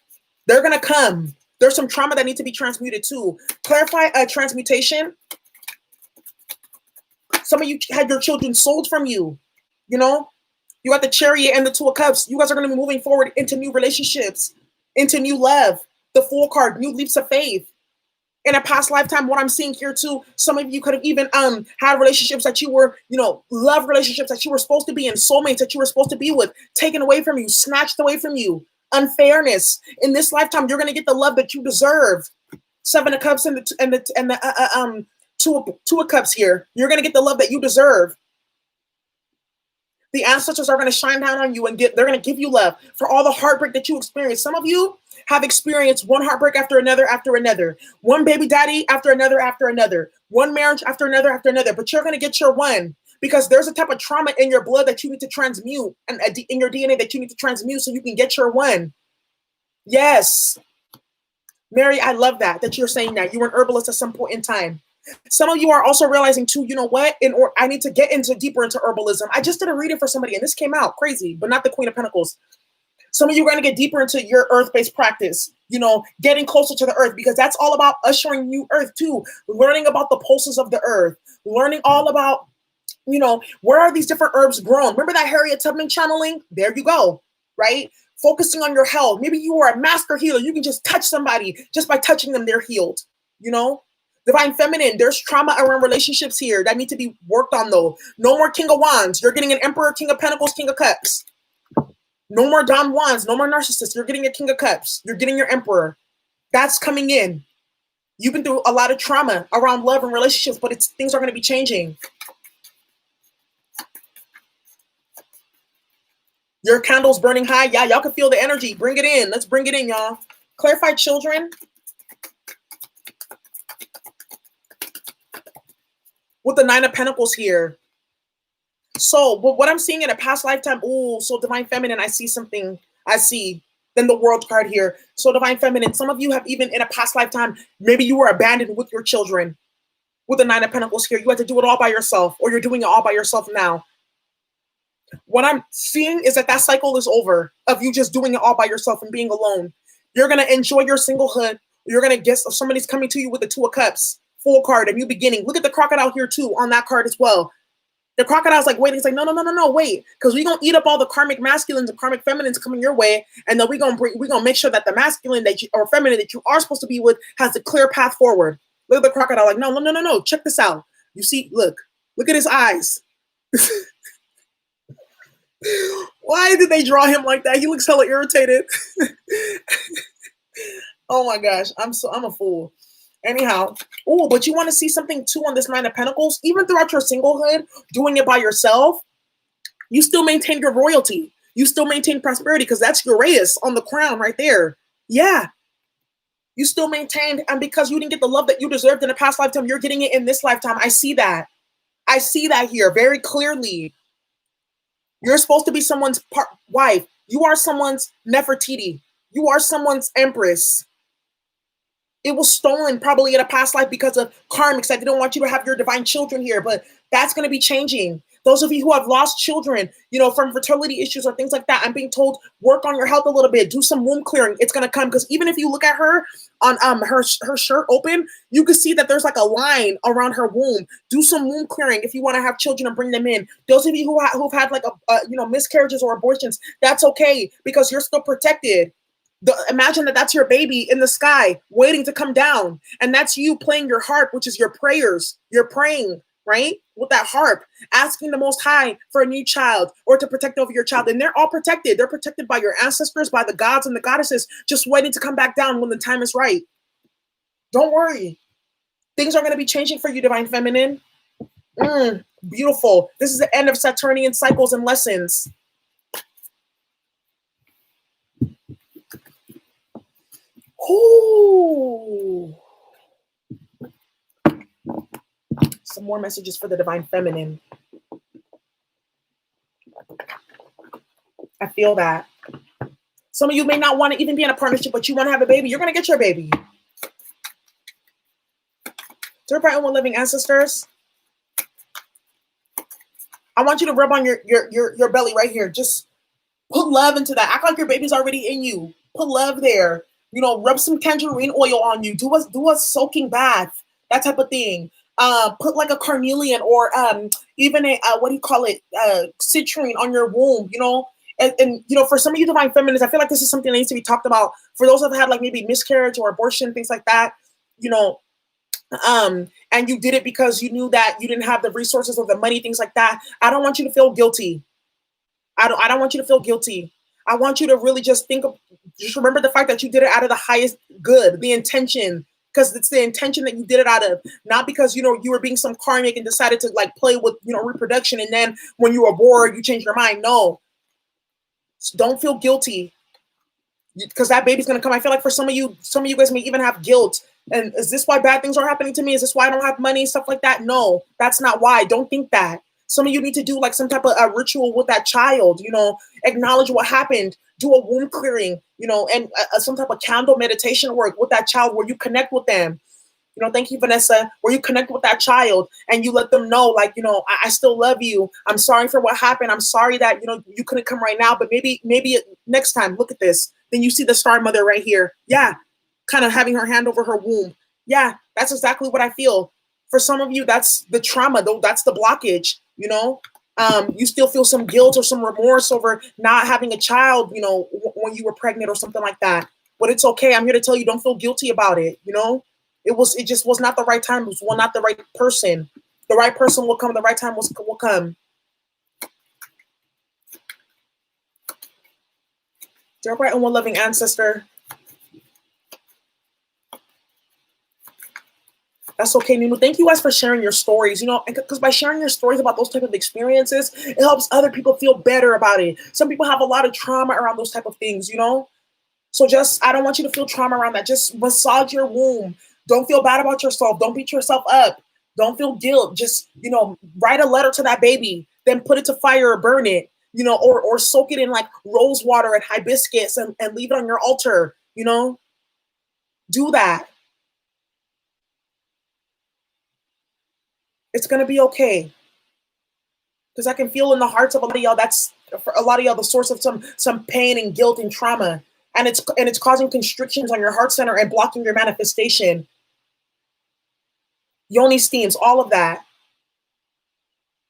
They're going to come. There's some trauma that needs to be transmuted too. Clarify transmutation. Some of you had your children sold from you. You know, you got the Chariot and the Two of Cups. You guys are going to be moving forward into new relationships, into new love. The Fool card, new leaps of faith. In a past lifetime, what I'm seeing here too, some of you could have even had relationships that you were, love relationships that you were supposed to be in, soulmates that you were supposed to be with, taken away from you, snatched away from you. Unfairness. In this lifetime, you're going to get the love that you deserve. Seven of Cups and the Two of Cups here. You're going to get the love that you deserve. The ancestors are going to shine down on you and they're going to give you love for all the heartbreak that you experienced. Some of you have experienced one heartbreak after another, one baby daddy after another, one marriage after another, but you're going to get your one, because there's a type of trauma in your blood that you need to transmute, and in your DNA that you need to transmute so you can get your one. Yes. Mary, I love that you're saying that. You were an herbalist at some point in time. Some of you are also realizing too, you know what? I need to get deeper into herbalism. I just did a reading for somebody and this came out crazy, but not the Queen of Pentacles. Some of you are going to get deeper into your earth-based practice, getting closer to the earth, because that's all about ushering new earth too. Learning about the pulses of the earth, learning all about, where are these different herbs grown? Remember that Harriet Tubman channeling? There you go, right? Focusing on your health. Maybe you are a master healer. You can just touch somebody. Just by touching them, they're healed, Divine Feminine, there's trauma around relationships here that need to be worked on though. No more King of Wands. You're getting an Emperor, King of Pentacles, King of Cups. No more Don Wands, no more Narcissists. You're getting a King of Cups. You're getting your Emperor. That's coming in. You've been through a lot of trauma around love and relationships, but things are going to be changing. Your candle's burning high. Yeah, y'all can feel the energy. Bring it in. Let's bring it in, y'all. Clarified children. With the Nine of Pentacles here. So what I'm seeing in a past lifetime, so Divine Feminine, I see something. Then the World card here. So Divine Feminine, some of you have even in a past lifetime, maybe you were abandoned with your children. With the Nine of Pentacles here, you had to do it all by yourself, or you're doing it all by yourself now. What I'm seeing is that cycle is over of you just doing it all by yourself and being alone. You're going to enjoy your singlehood. You're going to guess if somebody's coming to you with the Two of Cups, Full card, a new beginning. Look at the crocodile here too on that card as well. The crocodile's like waiting. It's like, no, wait. Because we're going to eat up all the karmic masculines and karmic feminines coming your way. And then we're going to make sure that the masculine or feminine that you are supposed to be with has a clear path forward. Look at the crocodile like, no. Check this out. You see, look at his eyes. Why did they draw him like that? He looks hella irritated. Oh my gosh. I'm a fool. Anyhow, but you want to see something too on this Nine of Pentacles? Even throughout your singlehood, doing it by yourself, you still maintain your royalty. You still maintain prosperity, because that's Uranus on the crown right there. Yeah. You still maintained, and because you didn't get the love that you deserved in a past lifetime, you're getting it in this lifetime. I see that. I see that here very clearly. You're supposed to be someone's wife. You are someone's Nefertiti. You are someone's empress. It was stolen probably in a past life because of karmics that didn't want you to have your divine children here, but that's going to be changing. Those of you who have lost children, from fertility issues or things like that, I'm being told, work on your health a little bit, do some womb clearing. It's going to come, because even if you look at her on her shirt open, you can see that there's like a line around her womb. Do some womb clearing if you want to have children and bring them in. Those of you who've had like miscarriages or abortions, that's okay, because you're still protected. Imagine that's your baby in the sky waiting to come down, and that's you playing your harp, which is your prayers. You're praying, right, with that harp, asking the Most High for a new child or to protect over your child. And they're all protected. They're protected by your ancestors, by the gods and the goddesses, just waiting to come back down when the time is right. Don't worry. Things are going to be changing for you, Divine Feminine. Beautiful. This is the end of Saturnian cycles and lessons. Ooh. Some more messages for the Divine Feminine. I feel that. Some of you may not want to even be in a partnership, but you want to have a baby. You're going to get your baby. Dear bright and living ancestors, I want you to rub on your belly right here. Just put love into that. Act like your baby's already in you. Put love there. Rub some tangerine oil on you. Do a soaking bath. That type of thing. Put like a carnelian or even a citrine on your womb. And for some of you Divine Feminines, I feel like this is something that needs to be talked about. For those that have had like maybe miscarriage or abortion, things like that, and you did it because you knew that you didn't have the resources or the money, things like that. I don't want you to feel guilty. I don't want you to feel guilty. I want you to really just remember the fact that you did it out of the highest good, the intention, because it's the intention that you did it out of, not because, you were being some karmic and decided to like play with, reproduction. And then when you were bored, you changed your mind. No, so don't feel guilty, because that baby's going to come. I feel like for some of you guys may even have guilt. And is this why bad things are happening to me? Is this why I don't have money? Stuff like that. No, that's not why. Don't think that. Some of you need to do like some type of a ritual with that child, acknowledge what happened, do a womb clearing, and some type of candle meditation work with that child where you connect with them. Thank you, Vanessa, where you connect with that child and you let them know, like, I still love you. I'm sorry for what happened. I'm sorry that, you couldn't come right now, but maybe next time, look at this. Then you see the star mother right here. Yeah. Kind of having her hand over her womb. Yeah. That's exactly what I feel. For some of you, that's the trauma, though. That's the blockage, you still feel some guilt or some remorse over not having a child, when you were pregnant or something like that. But it's okay. I'm here to tell you, don't feel guilty about it. It just was not the right time. It was not the right person. The right person will come. The right time will come. Dear bright and loving ancestor. That's okay, Nunu. Thank you guys for sharing your stories, because by sharing your stories about those type of experiences, it helps other people feel better about it. Some people have a lot of trauma around those type of things, So I don't want you to feel trauma around that. Just massage your womb. Don't feel bad about yourself. Don't beat yourself up. Don't feel guilt. Just, write a letter to that baby, then put it to fire or burn it, or soak it in like rose water and hibiscus and leave it on your altar, Do that. It's going to be okay. Because I can feel in the hearts of a lot of y'all, that's for a lot of y'all the source of some pain and guilt and trauma. And it's causing constrictions on your heart center and blocking your manifestation. Yoni steams, all of that.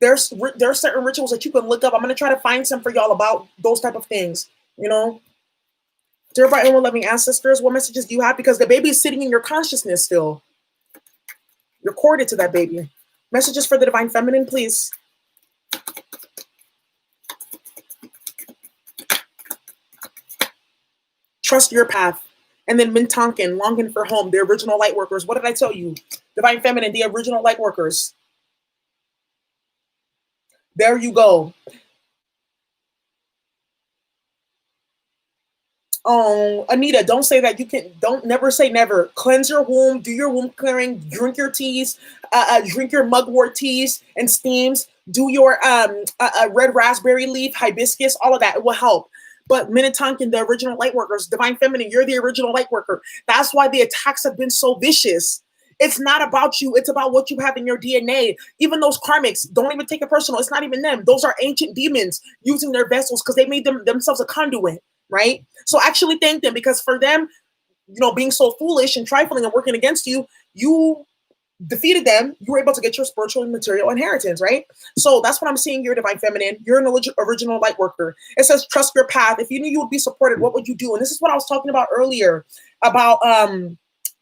There's certain rituals that you can look up. I'm going to try to find some for y'all about those type of things, Dear bright and loving ancestors, what messages do you have? Because the baby is sitting in your consciousness still. You're corded to that baby. Messages for the Divine Feminine, please. Trust your path. And then Mintonkin, longing for home, the original light workers. What did I tell you? Divine Feminine, the original light workers. There you go. Oh, Anita, don't say that. Don't never say never. Cleanse your womb, do your womb clearing, drink your teas, drink your mugwort teas and steams, do your red raspberry leaf, hibiscus, all of that. It will help. But Minnetonkin, the original light workers, Divine Feminine, you're the original light worker. That's why the attacks have been so vicious. It's not about you. It's about what you have in your DNA. Even those karmics, don't even take it personal. It's not even them. Those are ancient demons using their vessels because they made themselves a conduit, right? So actually thank them, because for them, being so foolish and trifling and working against you, you defeated them. You were able to get your spiritual and material inheritance, right? So that's what I'm seeing here, Divine Feminine. You're an original light worker. It says, trust your path. If you knew you would be supported, what would you do? And this is what I was talking about earlier about,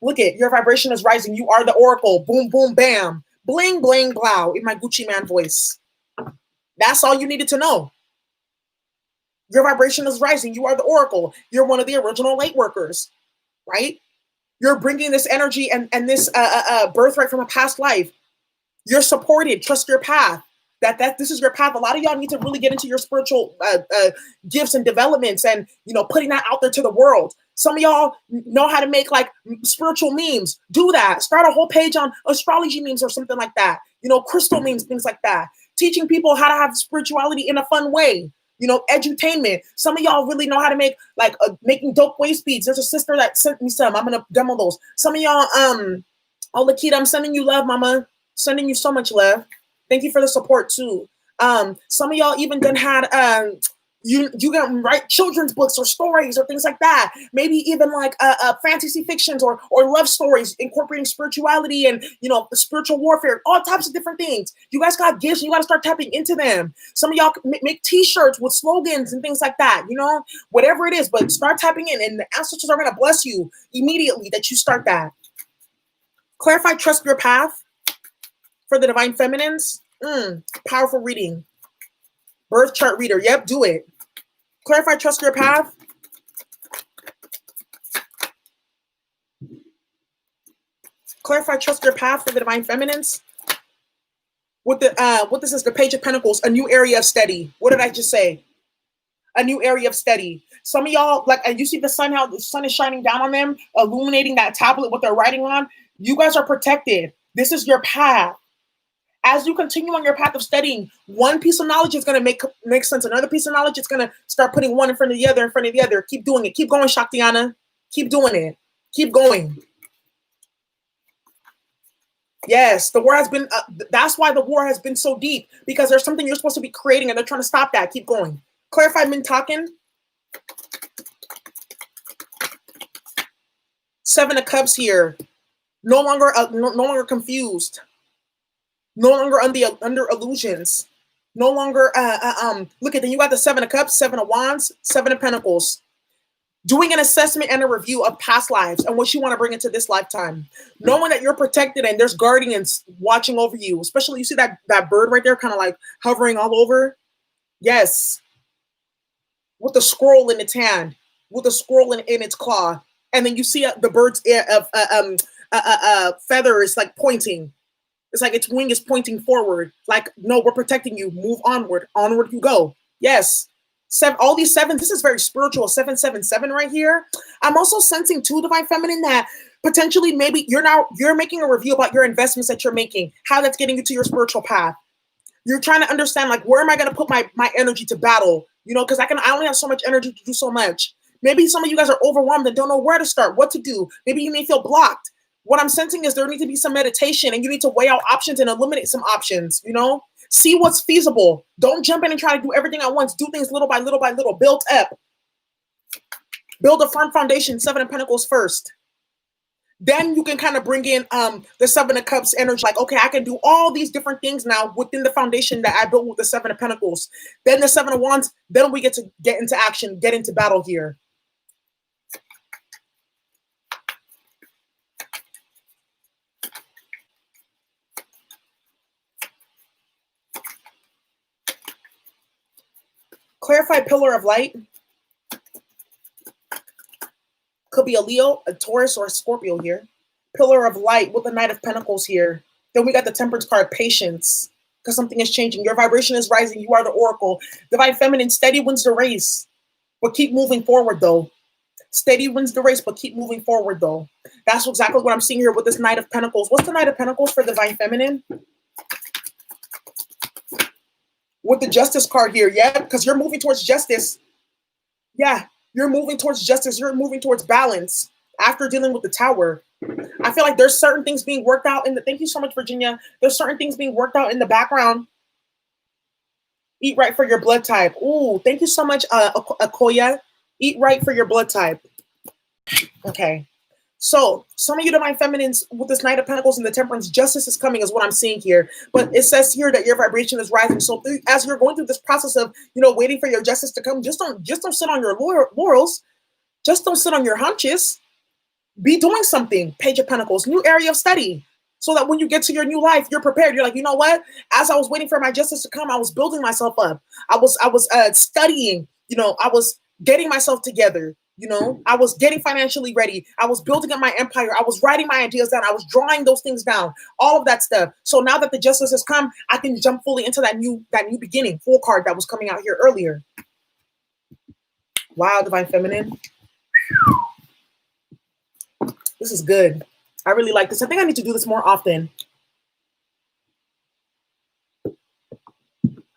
look at your vibration is rising. You are the oracle. Boom, boom, bam. Bling, bling, blow in my Gucci man voice. That's all you needed to know. Your vibration is rising. You are the oracle. You're one of the original light workers, right? You're bringing this energy and this birthright from a past life. You're supported. Trust your path. That this is your path. A lot of y'all need to really get into your spiritual gifts and developments, and putting that out there to the world. Some of y'all know how to make like spiritual memes. Do that. Start a whole page on astrology memes or something like that. Crystal memes, things like that. Teaching people how to have spirituality in a fun way. Edutainment. Some of y'all really know how to make like making dope waist beads. There's a sister that sent me some. I'm gonna demo those. Some of y'all, oh Lakita, I'm sending you love, mama. Sending you so much love. Thank you for the support too. Some of y'all even then had you can write children's books or stories or things like that. Maybe even like fantasy fictions or love stories incorporating spirituality and spiritual warfare, all types of different things. You guys got gifts and you got to start tapping into them. Some of y'all make t-shirts with slogans and things like that, whatever it is, but start tapping in, and the ancestors are going to bless you immediately that you start that. Clarify, trust your path for the Divine Feminines. Powerful reading. Birth chart reader. Yep, do it. Clarify, trust your path. Clarify, trust your path for the Divine Feminines. What this is, the Page of Pentacles, a new area of study. What did I just say? A new area of study. Some of y'all, like, you see the sun, how the sun is shining down on them, illuminating that tablet, what they're writing on. You guys are protected. This is your path. As you continue on your path of studying, one piece of knowledge is going to make sense. Another piece of knowledge is going to start putting one in front of the other, in front of the other. Keep doing it. Keep going, Shaktiana. Keep doing it. Keep going. Yes, the war has been, that's why the war has been so deep, because there's something you're supposed to be creating and they're trying to stop that. Keep going. Clarify, Mintaken. Seven of Cups here. No longer confused. No longer under illusions. No longer, look at that. You got the Seven of Cups, Seven of Wands, Seven of Pentacles. Doing an assessment and a review of past lives and what you want to bring into this lifetime. Knowing that you're protected and there's guardians watching over you. Especially, you see that bird right there kind of like hovering all over? Yes. With the scroll in its hand. With the scroll in its claw. And then you see the bird's feather is like pointing. It's like its wing is pointing forward. Like, no, we're protecting you. Move onward. Onward you go. Yes. All these sevens. This is very spiritual. 777 right here. I'm also sensing too, Divine Feminine, that potentially maybe you're making a review about your investments that you're making, how that's getting you to your spiritual path. You're trying to understand, like, where am I going to put my energy to battle? Because I only have so much energy to do so much. Maybe some of you guys are overwhelmed and don't know where to start, what to do. Maybe you may feel blocked. What I'm sensing is there needs to be some meditation, and you need to weigh out options and eliminate some options, See what's feasible. Don't jump in and try to do everything at once. Do things little by little by little. Build up. Build a firm foundation, Seven of Pentacles first. Then you can kind of bring in the Seven of Cups energy. Like, okay, I can do all these different things now within the foundation that I built with the Seven of Pentacles. Then the Seven of Wands. Then we get into action, get into battle here. Clarify, Pillar of Light. Could be a Leo, a Taurus, or a Scorpio here. Pillar of Light with the Knight of Pentacles here. Then we got the Temperance card, Patience, because something is changing. Your vibration is rising. You are the Oracle. Divine Feminine, steady wins the race, but keep moving forward, though. Steady wins the race, but keep moving forward, though. That's exactly what I'm seeing here with this Knight of Pentacles. What's the Knight of Pentacles for Divine Feminine? With the Justice card here, yeah, because you're moving towards justice. Yeah, you're moving towards justice. You're moving towards balance after dealing with the Tower. I feel like there's certain things being worked out in the, thank you so much, Virginia. There's certain things being worked out in the background. Eat right for your blood type. Ooh, thank you so much, Akoya. Eat right for your blood type. Okay. So some of you divine feminines with this Knight of Pentacles and the Temperance, justice is coming is what I'm seeing here. But it says here that your vibration is rising. So as you're going through this process of, waiting for your justice to come, just don't sit on your laurels. Just don't sit on your hunches. Be doing something. Page of Pentacles, new area of study. So that when you get to your new life, you're prepared. You're like, you know what? As I was waiting for my justice to come, I was building myself up. I was studying. I was getting myself together. I was getting financially ready. I was building up my empire. I was writing my ideas down. I was drawing those things down. All of that stuff. So now that the justice has come, I can jump fully into that new beginning. Full card that was coming out here earlier. Wow, divine feminine. This is good. I really like this. I think I need to do this more often.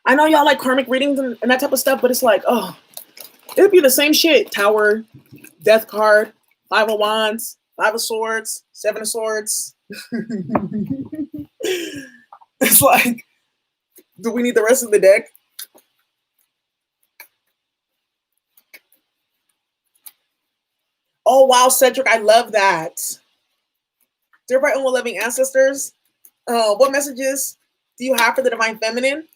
I know y'all like karmic readings and that type of stuff, but it's like, oh, it'd be the same shit. Tower, Death card, 5 of Wands, 5 of Swords, 7 of Swords. It's like, do we need the rest of the deck? Oh, wow, Cedric, I love that. Dear bright and loving ancestors, what messages do you have for the divine feminine?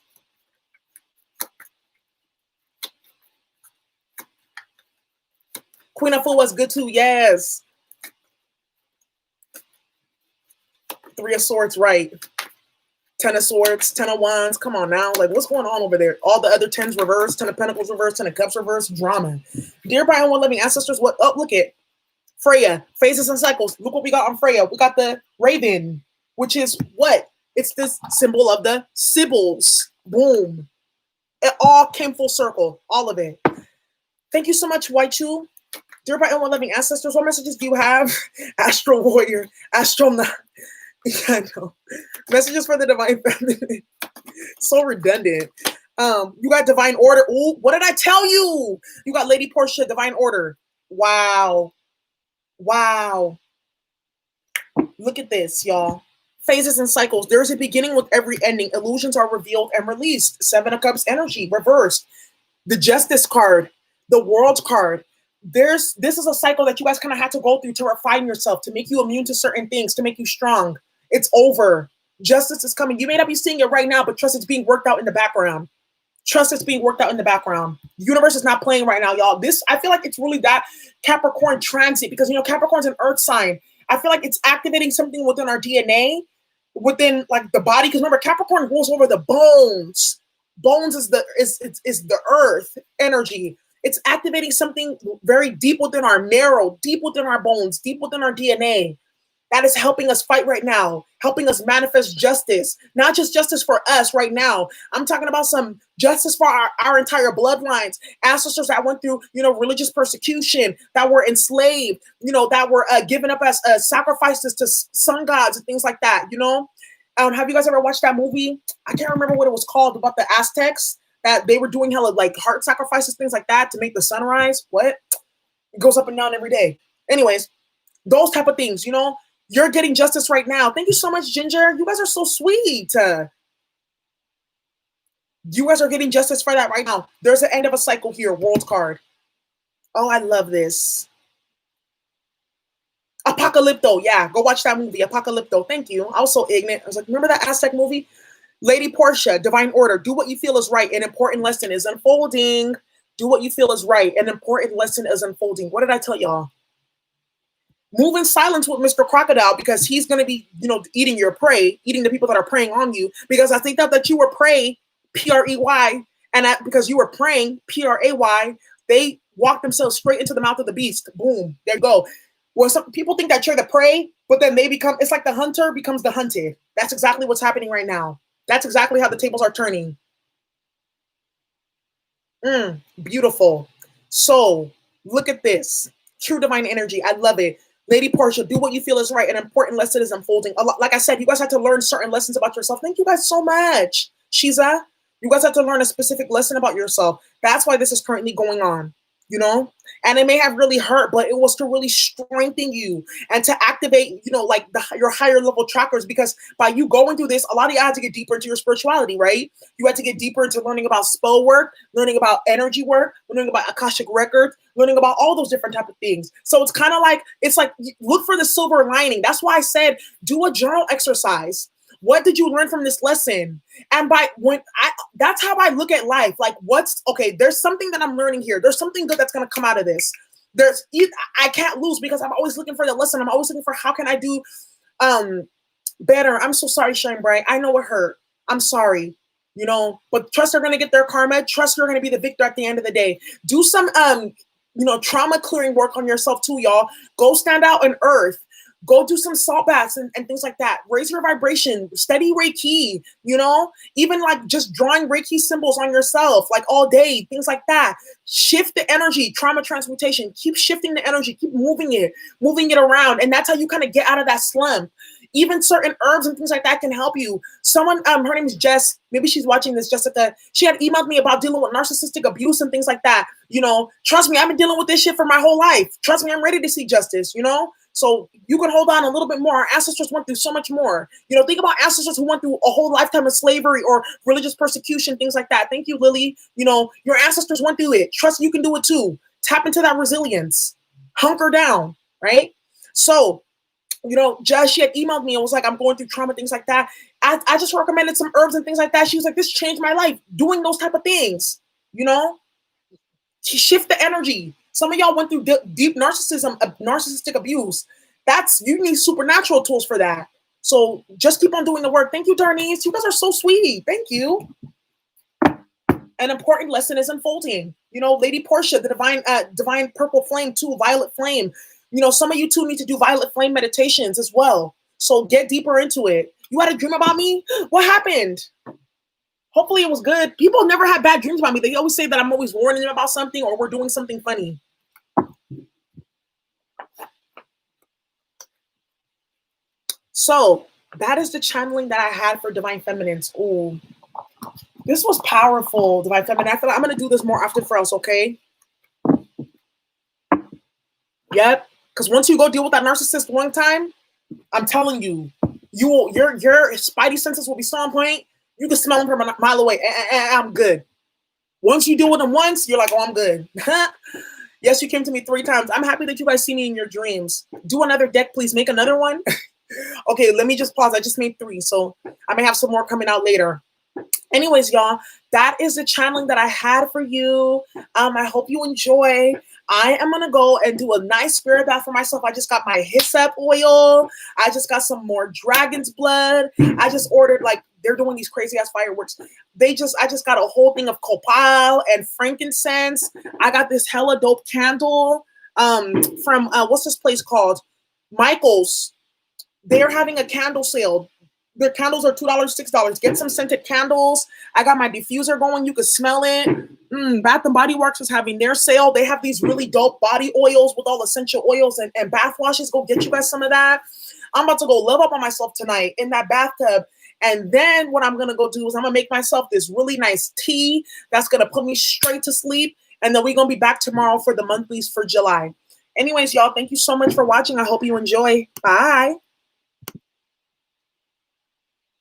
Queen of Fool was good too, yes. 3 of Swords, right. 10 of Swords, 10 of Wands, come on now. Like, what's going on over there? All the other 10s reversed, 10 of Pentacles reversed, 10 of Cups reversed, drama. Dear bright and loving ancestors, what? Oh, look at Freya, phases and cycles. Look what we got on Freya. We got the Raven, which is what? It's this symbol of the Sibyls. Boom. It all came full circle. All of it. Thank you so much, White Chu. Dear bright and loving ancestors, what messages do you have? Astro Warrior, Astronaut. Yeah, I know. Messages for the divine feminine. So redundant. You got Divine Order. Ooh, what did I tell you? You got Lady Portia, Divine Order. Wow. Wow. Look at this, y'all. Phases and cycles. There's a beginning with every ending. Illusions are revealed and released. 7 of Cups energy, reversed. The Justice card, the World card. This is a cycle that you guys kind of had to go through to refine yourself, to make you immune to certain things, to make you strong. It's over. Justice is coming. You may not be seeing it right now, but trust it's being worked out in the background. Trust it's being worked out in the background. The universe is not playing right now, y'all. I feel like it's really that Capricorn transit because, Capricorn's an earth sign. I feel like it's activating something within our DNA, within like the body. Because remember, Capricorn goes over the bones. Bones is the earth energy. It's activating something very deep within our marrow, deep within our bones, deep within our DNA. That is helping us fight right now, helping us manifest justice. Not just justice for us right now. I'm talking about some justice for our entire bloodlines, ancestors that went through, religious persecution, that were enslaved, that were given up as sacrifices to sun gods and things like that, Have you guys ever watched that movie? I can't remember what it was called, about the Aztecs, that they were doing hella like heart sacrifices, things like that to make the sun rise. What? It goes up and down every day. Anyways, those type of things, You're getting justice right now. Thank you so much, Ginger. You guys are so sweet. You guys are getting justice for that right now. There's an end of a cycle here, World card. Oh, I love this. Apocalypto. Yeah, go watch that movie, Apocalypto. Thank you. I was so ignorant. I was like, remember that Aztec movie? Lady Portia, Divine Order. Do what you feel is right. An important lesson is unfolding. Do what you feel is right. An important lesson is unfolding. What did I tell y'all? Move in silence with Mr. Crocodile because he's going to be, eating your prey, eating the people that are preying on you. Because I think that you were prey, P-R-E-Y, and because you were praying, P-R-A-Y, they walked themselves straight into the mouth of the beast. Boom, there you go. Well, some people think that you're the prey, but then it's like the hunter becomes the hunted. That's exactly what's happening right now. That's exactly how the tables are turning. Beautiful. So, look at this. True divine energy. I love it. Lady Portia, do what you feel is right. An important lesson is unfolding. Like I said, you guys have to learn certain lessons about yourself. Thank you guys so much. Shiza, you guys have to learn a specific lesson about yourself. That's why this is currently going on. you know, and it may have really hurt, but it was to really strengthen you and to activate, you know, like your higher level chakras. Because by you going through this, a lot of you had to get deeper into your spirituality, right? You had to get deeper into learning about spell work, learning about energy work, learning about Akashic records, learning about all those different type of things. So it's kind of like, it's like, look for the silver lining. That's why I said, do a journal exercise. What did you learn from this lesson? And that's how I look at life. Like, okay, there's something that I'm learning here. There's something good that's going to come out of this. I can't lose, because I'm always looking for the lesson. I'm always looking for, how can I do better? I'm so sorry, Shine Bright. I know it hurt. I'm sorry, you know, but trust they're going to get their karma. Trust you're going to be the victor at the end of the day. Do some, trauma clearing work on yourself too, y'all. Go stand out in earth. Go do some salt baths and things like that. Raise your vibration, study Reiki, you know, even like just drawing Reiki symbols on yourself, like all day, things like that. Shift the energy, trauma transmutation, keep shifting the energy, keep moving it around. And that's how you kind of get out of that slump. Even certain herbs and things like that can help you. Someone, her name is Jess, maybe she's watching this, Jessica. She had emailed me about dealing with narcissistic abuse and things like that. You know, trust me, I've been dealing with this shit for my whole life. Trust me, I'm ready to see justice, you know? So you can hold on a little bit more. Our ancestors went through so much more. You know, think about ancestors who went through a whole lifetime of slavery or religious persecution, things like that. Thank you, Lily. You know, your ancestors went through it. Trust you can do it too. Tap into that resilience. Hunker down, right? So, you know, Jess, she had emailed me and was like, I'm going through trauma, things like that. I just recommended some herbs and things like that. She was like, this changed my life, doing those type of things, you know? She shift the energy. Some of y'all went through deep narcissistic abuse. You need supernatural tools for that. So just keep on doing the work. Thank you, Darnese. You guys are so sweet. Thank you. An important lesson is unfolding. You know, Lady Portia, the divine purple flame too, violet flame. You know, some of you too need to do violet flame meditations as well. So get deeper into it. You had a dream about me? What happened? Hopefully it was good. People never have bad dreams about me. They always say that I'm always warning them about something or we're doing something funny. So that is the channeling that I had for Divine Feminines. Ooh, this was powerful, Divine Feminine. I feel like I'm going to do this more often for us, okay? Yep. Because once you go deal with that narcissist one time, I'm telling you, your spidey senses will be so on point. You can smell them from a mile away. I'm good. Once you deal with them once, you're like, oh, I'm good. Yes, you came to me 3 times. I'm happy that you guys see me in your dreams. Do another deck, please. Make another one. Okay, let me just pause. I just made 3, so I may have some more coming out later. Anyways, y'all, that is the channeling that I had for you. I hope you enjoy. I am going to go and do a nice spirit bath for myself. I just got my hyssop oil. I just got some more dragon's blood. I just ordered, like, they're doing these crazy ass fireworks. I just got a whole thing of copal and frankincense. I got this hella dope candle from, what's this place called? Michael's. They're having a candle sale. Their candles are $2, $6. Get some scented candles. I got my diffuser going. You can smell it. Bath and Body Works is having their sale. They have these really dope body oils with all essential oils and bath washes. Go get you guys some of that. I'm about to go love up on myself tonight in that bathtub. And then what I'm going to go do is I'm going to make myself this really nice tea that's going to put me straight to sleep. And then we're going to be back tomorrow for the monthlies for July. Anyways, y'all, thank you so much for watching. I hope you enjoy. Bye.